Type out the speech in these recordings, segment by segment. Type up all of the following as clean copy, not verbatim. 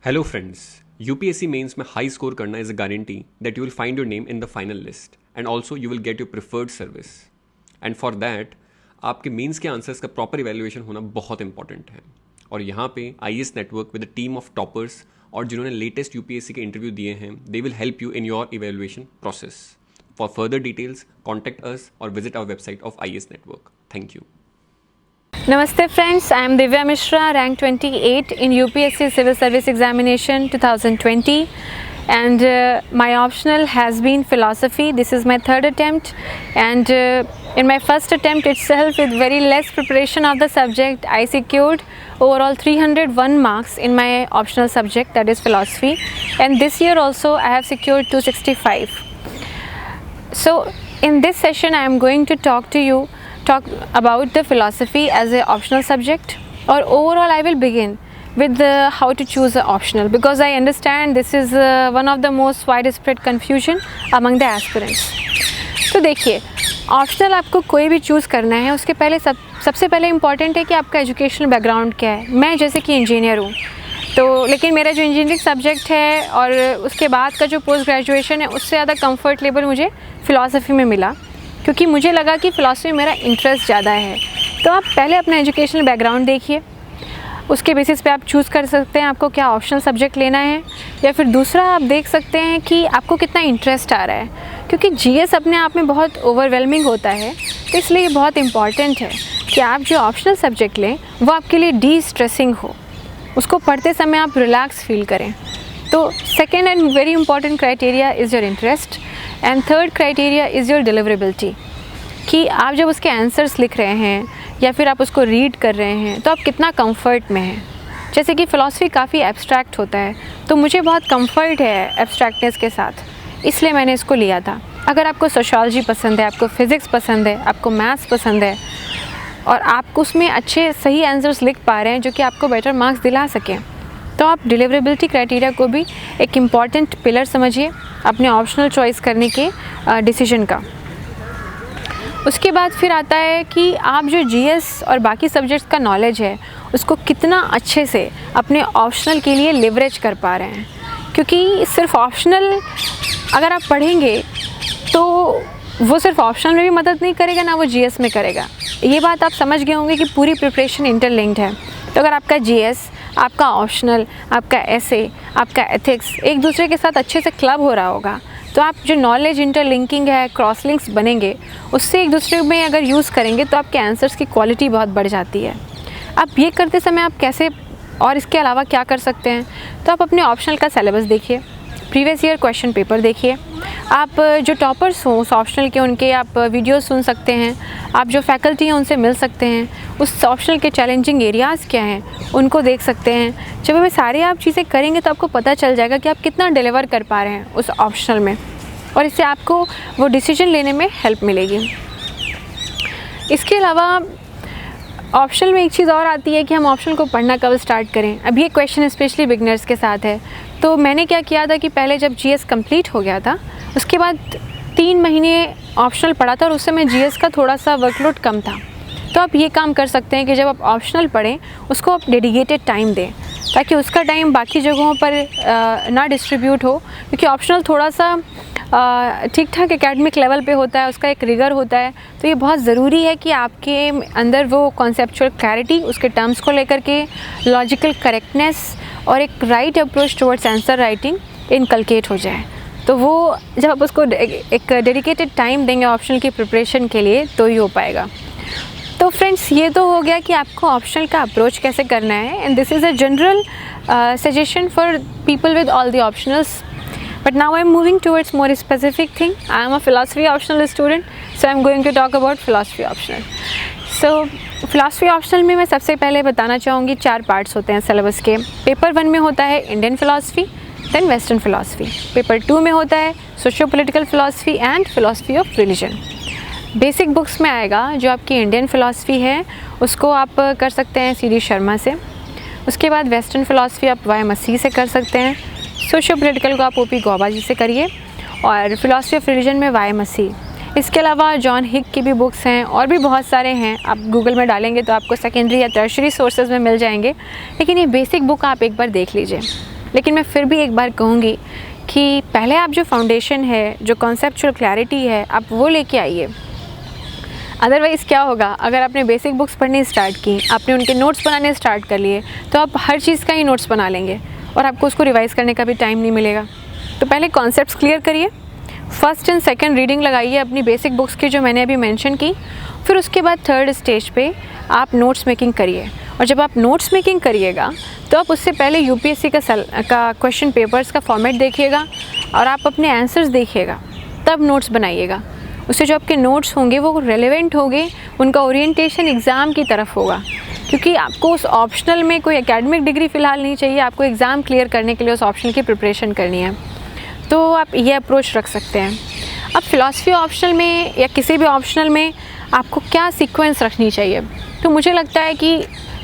Hello friends, UPSC mains में high score करना is a guarantee that you will find your name in the final list and also you will get your preferred service. And for that, आपके mains के answers का proper evaluation होना बहुत important है. और यहाँ पे IAS network with the team of toppers और जिन्होंने लेटेस्ट UPSC के इंटरव्यू दिए हैं, they will help you in your evaluation process. For further details contact us or visit our website of IAS network. Thank you. Namaste friends, I am Divya Mishra, rank 28 in UPSC Civil Service Examination 2020 and my optional has been philosophy. This is my third attempt and in my first attempt itself with very less preparation of the subject I secured overall 301 marks in my optional subject, that is philosophy, and this year also I have secured 265. So in this session I am going to talk about the philosophy as an optional subject, or overall I will begin with how to choose an optional, because I understand this is one of the most widespread confusion among the aspirants. तो देखिए, optional आपको कोई भी choose करना है उसके पहले सबसे पहले इम्पॉर्टेंट है कि आपका एजुकेशनल बैकग्राउंड क्या है. मैं जैसे कि इंजीनियर हूँ, तो लेकिन मेरा जो इंजीनियरिंग सब्जेक्ट है और उसके बाद का जो पोस्ट ग्रेजुएशन है उससे ज़्यादा कंफर्ट लेवल मुझे फ़िलासफ़ी में मिला, क्योंकि मुझे लगा कि फ़िलासफ़ी में मेरा इंटरेस्ट ज़्यादा है. तो आप पहले अपना एजुकेशनल बैकग्राउंड देखिए, उसके बेसिस पे आप चूज़ कर सकते हैं आपको क्या ऑप्शनल सब्जेक्ट लेना है. या फिर दूसरा आप देख सकते हैं कि आपको कितना इंटरेस्ट आ रहा है, क्योंकि जीएस अपने आप में बहुत ओवरवेलमिंग होता है. तो इसलिए बहुत इम्पॉर्टेंट है कि आप जो ऑप्शनल सब्जेक्ट लें वो आपके लिए डी स्ट्रेसिंग हो, उसको पढ़ते समय आप रिलैक्स फील करें. तो second and very important criteria is your interest and third criteria is your deliverability, कि आप जब उसके आंसर्स लिख रहे हैं या फिर आप उसको रीड कर रहे हैं तो आप कितना कंफर्ट में हैं. जैसे कि फ़िलासफ़ी काफ़ी एब्स्ट्रैक्ट होता है, तो मुझे बहुत कंफर्ट है एब्स्ट्रैक्टनेस के साथ, इसलिए मैंने इसको लिया था. अगर आपको सोशियोलॉजी पसंद है, आपको फ़िज़िक्स पसंद है, आपको मैथ्स पसंद है और आप उसमें अच्छे सही आंसर्स लिख पा रहे हैं जो कि आपको बेटर मार्क्स दिला सकें, तो आप डिलीवरेबिलिटी क्राइटेरिया को भी एक इम्पॉर्टेंट पिलर समझिए अपने ऑप्शनल चॉइस करने के डिसीजन का. उसके बाद फिर आता है कि आप जो जीएस और बाकी सब्जेक्ट्स का नॉलेज है उसको कितना अच्छे से अपने ऑप्शनल के लिए लिवरेज कर पा रहे हैं, क्योंकि सिर्फ ऑप्शनल अगर आप पढ़ेंगे तो वो सिर्फ ऑप्शनल में भी मदद नहीं करेगा ना वो जीएस में करेगा. ये बात आप समझ गए होंगे कि पूरी प्रिपरेशन इंटरलिंक्ड है. तो अगर आपका जीएस, आपका ऑप्शनल, आपका एसे, आपका एथिक्स एक दूसरे के साथ अच्छे से क्लब हो रहा होगा, तो आप जो नॉलेज इंटरलिंकिंग है, क्रॉस लिंक्स बनेंगे, उससे एक दूसरे में अगर यूज़ करेंगे तो आपके आंसर्स की क्वालिटी बहुत बढ़ जाती है. अब ये करते समय आप कैसे और इसके अलावा क्या कर सकते हैं, तो आप अपने ऑप्शनल का सिलेबस देखिए, प्रीवियस ईयर क्वेश्चन पेपर देखिए, आप जो टॉपर्स हों उस ऑप्शनल के उनके आप वीडियो सुन सकते हैं, आप जो फैकल्टी हैं उनसे मिल सकते हैं, उस ऑप्शनल के चैलेंजिंग एरियाज़ क्या हैं उनको देख सकते हैं. जब वे सारे आप चीज़ें करेंगे तो आपको पता चल जाएगा कि आप कितना डिलीवर कर पा रहे हैं उस ऑप्शनल में, और इससे आपको वो डिसीजन लेने में हेल्प मिलेगी. इसके अलावा ऑप्शनल में एक चीज़ और आती है कि हम ऑप्शनल को पढ़ना कब स्टार्ट करें. अब ये क्वेश्चन स्पेशली बिगनर्स के साथ है. तो मैंने क्या किया था कि पहले जब जीएस कंप्लीट हो गया था उसके बाद 3 महीने ऑप्शनल पढ़ा था और उस समय जीएस का थोड़ा सा वर्कलोड कम था. तो आप ये काम कर सकते हैं कि जब आप ऑप्शनल पढ़ें उसको आप डेडिकेटेड टाइम दें, ताकि उसका टाइम बाकी जगहों पर ना डिस्ट्रीब्यूट हो, क्योंकि ऑप्शनल थोड़ा सा ठीक ठाक एकेडमिक लेवल पे होता है, उसका एक रिगर होता है. तो ये बहुत ज़रूरी है कि आपके अंदर वो कॉन्सेप्चुअल क्लैरिटी, उसके टर्म्स को लेकर के लॉजिकल करेक्टनेस और एक right approach towards answer writing inculcate हो जाए. तो वो जब आप उसको एक डेडिकेटेड टाइम देंगे ऑप्शनल की प्रिपरेशन के लिए तो ही हो पाएगा. तो फ्रेंड्स, ये तो हो गया कि आपको ऑप्शनल का अप्रोच कैसे करना है, and this is a general suggestion for people with all the optionals. But now I am moving towards more specific thing. I am a philosophy optional student, so I am going to talk about philosophy optional. So philosophy optional में मैं सबसे पहले बताना चाहूँगी 4 parts होते हैं syllabus के. Paper 1 में होता है Indian philosophy, then western philosophy. Paper 2 में होता है socio political philosophy and philosophy of religion. Basic books में आएगा जो आपकी इंडियन फिलासफी है उसको आप कर सकते हैं सी डी शर्मा से. उसके बाद वेस्टर्न फिलासफी आप वाई मसीह से कर सकते हैं. सोशियो पॉलिटिकल को आप ओपी गौबा जी से करिए, और फिलासफी ऑफ रिलीजन में वाई मसीह. इसके अलावा जॉन हिक की भी बुक्स हैं और भी बहुत सारे हैं. आप गूगल में डालेंगे तो आपको सेकेंडरी या टर्शरी सोर्सेज में मिल जाएंगे, लेकिन ये बेसिक बुक आप एक बार देख लीजिए. लेकिन मैं फिर भी एक बार कहूँगी कि पहले आप जो फाउंडेशन है, जो कॉन्सेप्चुअल क्लैरिटी है, आप वो लेके आइए। अदरवाइज़ क्या होगा, अगर आपने बेसिक बुक्स पढ़नी स्टार्ट की, आपने उनके नोट्स बनाने स्टार्ट कर लिए, तो आप हर चीज़ का ही नोट्स बना लेंगे और आपको उसको रिवाइज़ करने का भी टाइम नहीं मिलेगा। तो पहले कॉन्सेप्ट्स क्लियर करिए, फर्स्ट एंड सेकंड रीडिंग लगाइए अपनी बेसिक बुक्स की जो मैंने अभी मेंशन की, फिर उसके बाद थर्ड स्टेज पे आप नोट्स मेकिंग करिए। और जब आप नोट्स मेकिंग करिएगा तो आप उससे पहले यूपीएससी का क्वेश्चन पेपर्स का फॉर्मेट देखिएगा और आप अपने आंसर्स देखिएगा, तब नोट्स बनाइएगा। उससे जो आपके नोट्स होंगे वो रेलेवेंट होंगे, उनका ओरिएंटेशन एग्ज़ाम की तरफ होगा, क्योंकि आपको उस ऑप्शनल में कोई एकेडमिक डिग्री फ़िलहाल नहीं चाहिए, आपको एग्ज़ाम क्लियर करने के लिए उस ऑप्शनल की प्रिपरेशन करनी है। तो आप ये अप्रोच रख सकते हैं। अब फ़िलासफ़ी ऑप्शनल में या किसी भी ऑप्शनल में आपको क्या सीक्वेंस रखनी चाहिए, तो मुझे लगता है कि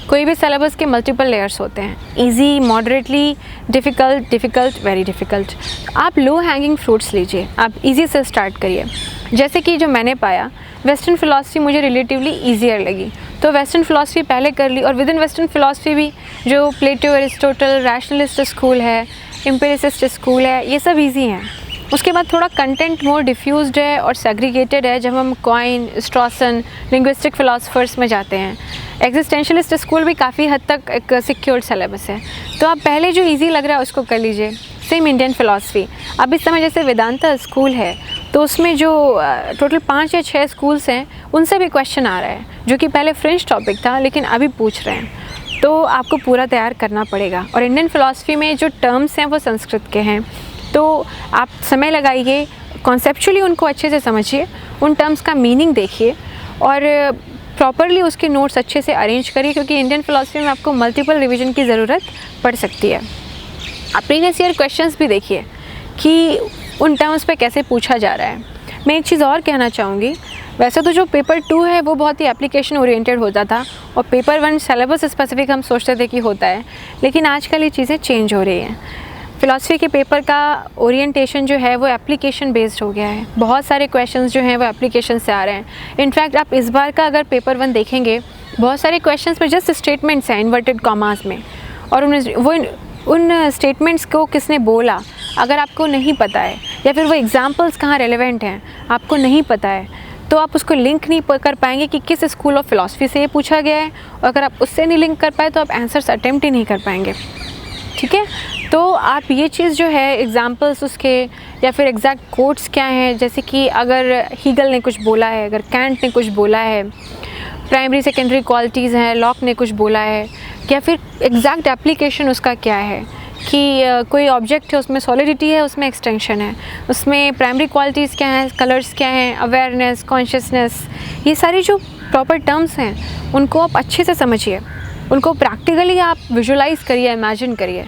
कोई भी सिलेबस के मल्टीपल लेयर्स होते हैं, easy, moderately difficult, difficult, very difficult. आप लो हैंगिंग फ्रूट्स लीजिए, आप इजी से स्टार्ट करिए। जैसे कि जो मैंने पाया, वेस्टर्न फ़िलासफ़ी मुझे रिलेटिवली ईजियर लगी, तो वेस्टर्न फ़िलासफ़ी पहले कर ली। और विद इन वेस्टर्न फ़िलासफ़ी भी जो प्लेटो, एरिस्टोटल, रैशनलिस्ट स्कूल है, एम्पिरिसिस्ट स्कूल है, ये सब ईजी हैं। उसके बाद थोड़ा कंटेंट मोर डिफ्यूज्ड है और सेग्रीगेटेड है जब हम क्वाइन, स्ट्रॉसन, लिंग्विस्टिक फ़िलासफ़र्स में जाते हैं। एग्जिस्टेंशलिस्ट स्कूल भी काफ़ी हद तक एक सिक्योर्ड सिलेबस है, तो आप पहले जो इजी लग रहा है उसको कर लीजिए। सेम इंडियन फ़िलासफ़ी, अब इस समय जैसे वेदांता स्कूल है, तो उसमें जो टोटल 5 या 6 स्कूल्स हैं, उनसे भी क्वेश्चन आ रहा है, जो कि पहले फ्रेंच टॉपिक था लेकिन अभी पूछ रहे हैं, तो आपको पूरा तैयार करना पड़ेगा। और इंडियन फ़िलासफ़ी में जो टर्म्स हैं वो संस्कृत के हैं, तो आप समय लगाइए, कॉन्सेप्चुअली उनको अच्छे से समझिए, उन टर्म्स का मीनिंग देखिए और प्रॉपरली उसके नोट्स अच्छे से अरेंज करिए, क्योंकि इंडियन फ़िलासफ़ी में आपको मल्टीपल रिवीजन की ज़रूरत पड़ सकती है। आप प्रीवियस ईयर क्वेश्चंस भी देखिए कि उन टर्म्स पे कैसे पूछा जा रहा है। मैं एक चीज़ और कहना चाहूँगी, वैसे तो जो पेपर 2 है वो बहुत ही एप्लीकेशन ओरिएंटेड होता था और पेपर 1 सिलेबस स्पेसिफिक हम सोचते थे कि होता है, लेकिन आजकल ये चीज़ें चेंज हो रही हैं। फ़िलासफ़ी के पेपर का ओरिएंटेशन जो है वो एप्लीकेशन बेस्ड हो गया है, बहुत सारे क्वेश्चंस जो हैं वो एप्लीकेशन से आ रहे हैं। इनफैक्ट आप इस बार का अगर पेपर 1 देखेंगे, बहुत सारे क्वेश्चंस में जस्ट स्टेटमेंट्स हैं इन्वर्टेड कॉमास में, और उन स्टेटमेंट्स को किसने बोला अगर आपको नहीं पता है, या फिर वो एग्जांपल्स कहाँ रेलेवेंट हैं आपको नहीं पता है, तो आप उसको लिंक नहीं कर पाएंगे कि किस स्कूल ऑफ फ़िलासफ़ी से ये पूछा गया है, और अगर आप उससे नहीं लिंक कर पाए तो आप आंसर्स अटेम्प्ट ही नहीं कर पाएंगे। ठीक है, तो आप ये चीज़ जो है एग्जांपल्स उसके या फिर एग्जैक्ट कोट्स क्या हैं, जैसे कि अगर हीगल ने कुछ बोला है, अगर कैंट ने कुछ बोला है, प्राइमरी सेकेंडरी क्वालिटीज़ हैं, लॉक ने कुछ बोला है, या फिर एग्जैक्ट एप्लीकेशन उसका क्या है कि कोई ऑब्जेक्ट है उसमें सॉलिडिटी है, उसमें एक्सटेंशन है, उसमें प्राइमरी क्वालिटीज़ क्या हैं, कलर्स क्या हैं, अवेयरनेस, कॉन्शियसनेस, ये सारी जो प्रॉपर टर्म्स हैं उनको आप अच्छे से समझिए, उनको प्रैक्टिकली आप विजुलाइज़ करिए, इमेजिन करिए,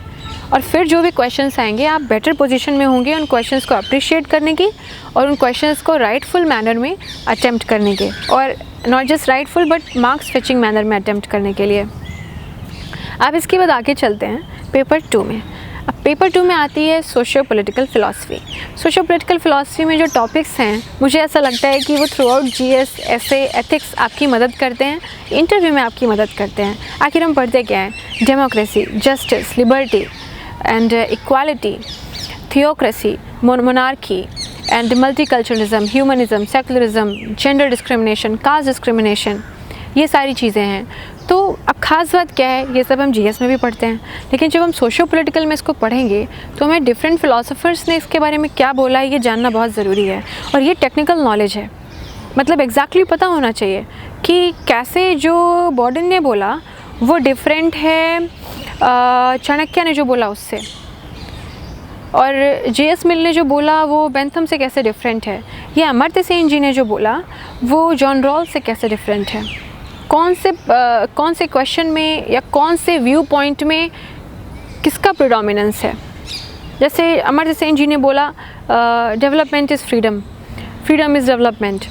और फिर जो भी क्वेश्चंस आएंगे आप बेटर पोजीशन में होंगे उन क्वेश्चंस को अप्रिशिएट करने की और उन क्वेश्चंस को राइटफुल मैनर में अटेम्प्ट करने के, और not just rightful but marks fetching manner में अटेम्प्ट करने के लिए। अब इसके बाद आगे चलते हैं पेपर 2 में। अब पेपर 2 में आती है socio political philosophy. Socio political philosophy में जो टॉपिक्स हैं, मुझे ऐसा लगता है कि वो throughout GS, SA, ethics आपकी मदद करते हैं, इंटरव्यू में आपकी मदद करते हैं। आखिर हम पढ़ते क्या हैं? Democracy, justice, liberty and equality, theocracy, monarchy and multiculturalism, humanism, secularism, gender discrimination, caste discrimination, ये सारी चीज़ें हैं। तो अब ख़ास बात क्या है, ये सब हम जीएस में भी पढ़ते हैं, लेकिन जब हम सोशियो पॉलिटिकल में इसको पढ़ेंगे तो हमें डिफरेंट फ़िलासफ़र्स ने इसके बारे में क्या बोला है ये जानना बहुत ज़रूरी है, और ये टेक्निकल नॉलेज है, मतलब एग्जैक्टली पता होना चाहिए कि कैसे जो बॉर्डन ने बोला वो डिफरेंट है चाणक्य ने जो बोला उससे, और जे.एस. मिल ने जो बोला वो बेंथम से कैसे डिफरेंट है, या अमर्त्य सेन जी ने जो बोला वो जॉन रॉल्स से कैसे डिफरेंट है, कौन से क्वेश्चन में या कौन से व्यू पॉइंट में किसका प्रिडोमिनेंस है। जैसे अमर्त्य सेन जी ने बोला development is freedom, freedom is development,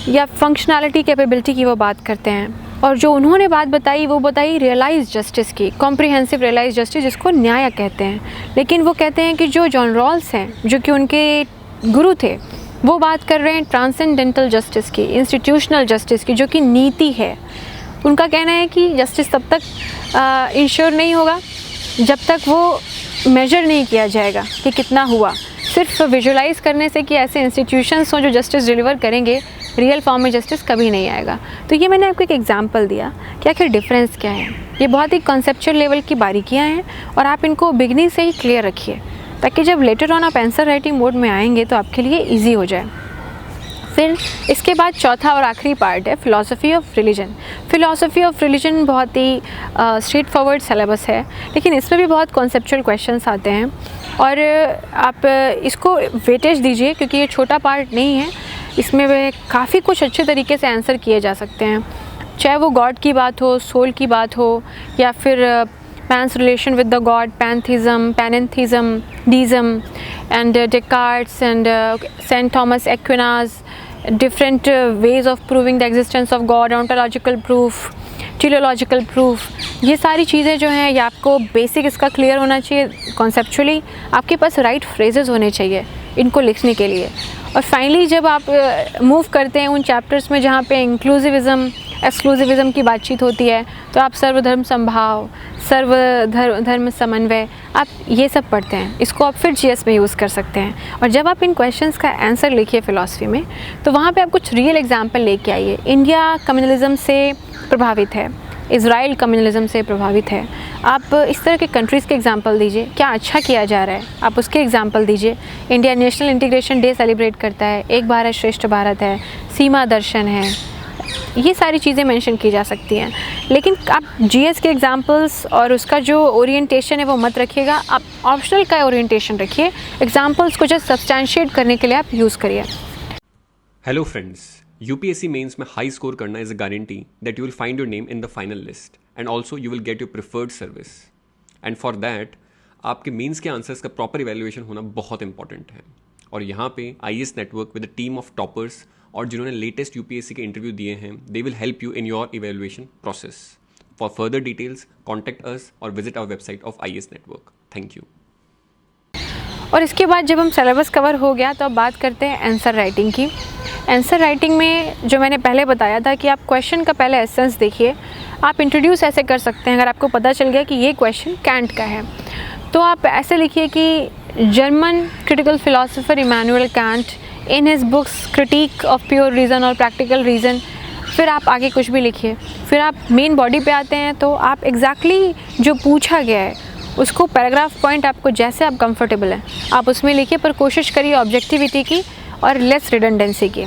या फंक्शनैलिटी कैपेबिलिटी की वो बात करते हैं, और जो उन्होंने बात बताई वो बताई रियलाइज जस्टिस की, कॉम्प्रिहेंसिव रियलाइज जस्टिस, जिसको न्याय कहते हैं। लेकिन वो कहते हैं कि जो जॉन रॉल्स हैं, जो कि उनके गुरु थे, वो बात कर रहे हैं ट्रांसेंडेंटल जस्टिस की, इंस्टीट्यूशनल जस्टिस की, जो कि नीति है। उनका कहना है कि जस्टिस तब तक इंश्योर नहीं होगा जब तक वो मेजर नहीं किया जाएगा कि कितना हुआ, सिर्फ विजुलाइज़ करने से कि ऐसे इंस्टीट्यूशंस हों जो जस्टिस डिलीवर करेंगे, रियल फॉर्म में जस्टिस कभी नहीं आएगा। तो ये मैंने आपको एक एग्जांपल दिया कि आखिर डिफरेंस क्या है। ये बहुत ही कॉन्सेप्चुअल लेवल की बारीकियाँ हैं और आप इनको बिगनिंग से ही क्लियर रखिए, ताकि जब लेटर ऑन आप आंसर राइटिंग मोड में आएंगे तो आपके लिए ईजी हो जाए। फिर इसके बाद चौथा और आखिरी पार्ट है philosophy of religion. Philosophy of religion बहुत ही स्ट्रेट फॉरवर्ड सिलेबस है, लेकिन इसमें भी बहुत कॉन्सेप्चुअल क्वेश्चंस आते हैं और आप इसको वेटेज दीजिए, क्योंकि ये छोटा पार्ट नहीं है, इसमें काफ़ी कुछ अच्छे तरीके से आंसर किए जा सकते हैं, चाहे वो गॉड की बात हो, सोल की बात हो, या फिर Pan's relation with the god, pantheism, panentheism, deism, and Descartes and St. Thomas Aquinas, different ways of proving the existence of God, ontological proof, teleological proof। ये सारी चीज़ें जो हैं, ये आपको बेसिक इसका क्लियर होना चाहिए कॉन्सेप्चुअली, आपके पास राइट फ्रेजेस होने चाहिए इनको लिखने के लिए। और फाइनली जब आप मूव करते हैं उन चैप्टर्स में जहाँ पे इंक्लूसिविज़म, एक्सक्लूसिविज़म की बातचीत होती है, तो आप सर्वधर्म समभाव, सर्वधर्म समन्वय, आप ये सब पढ़ते हैं, इसको आप फिर जीएस में यूज़ कर सकते हैं। और जब आप इन क्वेश्चंस का आंसर लिखिए फ़िलॉसफी में, तो वहाँ पे आप कुछ रियल एग्जांपल लेके आइए। इंडिया कम्युनलिज़म से प्रभावित है, इज़राइल कम्युनलिज़म से प्रभावित है, आप इस तरह के कंट्रीज़ के एग्जांपल दीजिए, क्या अच्छा किया जा रहा है आप उसके एग्जांपल दीजिए। India national integration day celebrate करता है, एक भारत श्रेष्ठ भारत है, सीमा दर्शन है, ये सारी चीज़ें मेंशन की जा सकती हैं। लेकिन आप जीएस के एग्जांपल्स और उसका जो ओरिएंटेशन है वो मत रखिएगा, आप ऑप्शनल का ओरिएंटेशन रखिए, एग्जांपल्स को जस्ट सब्सटैंशिएट करने के लिए आप यूज़ करिए। हेलो फ्रेंड्स, यूपीएससी मेंस में हाई स्कोर करना is a guarantee that you will find your name in the final list and also you will get your preferred service. And for that आपके mains के answers का proper evaluation होना बहुत important है। और यहाँ पे IAS network with a team of toppers और जिन्होंने लेटेस्ट यूपीएससी के इंटरव्यू दिए हैं, they will help you in your evaluation process. For further details contact us or visit our website of IAS network. Thank you. और इसके बाद जब हम सिलेबस कवर हो गया तो अब बात करते हैं आंसर राइटिंग की। आंसर राइटिंग में जो मैंने पहले बताया था कि आप क्वेश्चन का पहले एसेंस देखिए, आप इंट्रोड्यूस ऐसे कर सकते हैं। अगर आपको पता चल गया कि ये क्वेश्चन कैंट का है, तो आप ऐसे लिखिए कि German critical philosopher Immanuel Kant in his books critique of pure reason और प्रैक्टिकल रीज़न, फिर आप आगे कुछ भी लिखिए। फिर आप मेन बॉडी पे आते हैं, तो आप एग्जैक्टली जो पूछा गया है उसको पैराग्राफ पॉइंट आपको जैसे आप कंफर्टेबल हैं आप उसमें लिखिए, पर कोशिश करिए ऑब्जेक्टिविटी की और लेस रिडंडेंसी की।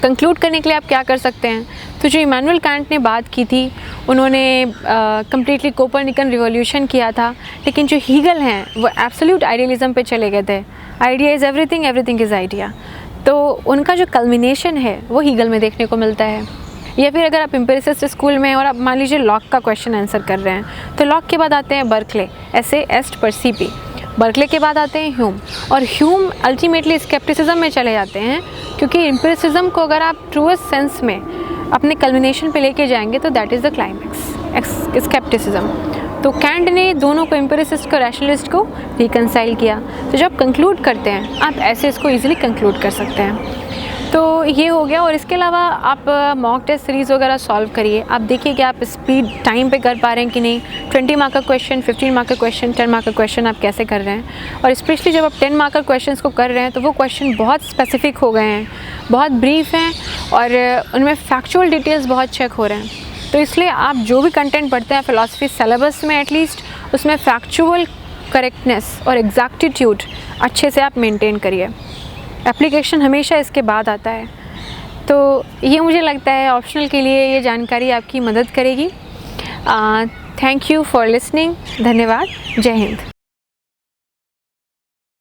कंक्लूड करने के लिए आप क्या कर सकते हैं, तो जो इमैनुअल कैंट ने बात की थी, उन्होंने कम्प्लीटली कोपरनिकन रिवॉल्यूशन किया था, लेकिन जो हीगल हैं वो एब्सोल्यूट आइडियलिज्म पे चले गए थे। Idea is everything, everything is idea. तो उनका जो कल्मिनेशन है वो हीगल में देखने को मिलता है। या फिर अगर आप एम्पिरिसिस्ट स्कूल में और आप मान लीजिए लॉक का क्वेश्चन आंसर कर रहे हैं, तो लॉक के बाद आते हैं बर्कले, ऐसे एस्ट परसीपी। बर्कले के बाद आते हैं ह्यूम, और ह्यूम अल्टीमेटली स्केप्टिसिज्म में चले जाते हैं, क्योंकि एम्पिरिसिज्म को अगर आप ट्रूएस्ट सेंस में अपने कल्मिनेशन पे लेके जाएंगे तो that is the climax, scepticism. तो कैंट ने दोनों को, एम्पिरिसिस्ट को रैशनलिस्ट को रिकंसाइल किया। तो जब कंक्लूड करते हैं आप ऐसे इसको ईजिली कंक्लूड कर सकते हैं। तो ये हो गया। और इसके अलावा आप मॉक टेस्ट सीरीज़ वगैरह सॉल्व करिए, आप देखिए कि आप स्पीड टाइम पे कर पा रहे हैं कि नहीं। 20 मार्क का क्वेश्चन, 15 मार्क का क्वेश्चन, 10 मार्क का क्वेश्चन आप कैसे कर रहे हैं। और स्पेशली जब आप 10 मार्क का क्वेश्चन को कर रहे हैं तो वो क्वेश्चन बहुत स्पेसिफिक हो गए हैं, बहुत ब्रीफ हैं और उनमें फैक्चुअल डिटेल्स बहुत चेक हो रहे हैं। तो इसलिए आप जो भी कंटेंट पढ़ते हैं फ़िलॉसफी सिलेबस में, एटलीस्ट उसमें फैक्चुअल करेक्टनेस और एग्जैक्टिट्यूड अच्छे से आप मेंटेन करिए। एप्लीकेशन हमेशा इसके बाद आता है। तो ये मुझे लगता है ऑप्शनल के लिए ये जानकारी आपकी मदद करेगी। Thank you for listening. धन्यवाद। जय हिंद।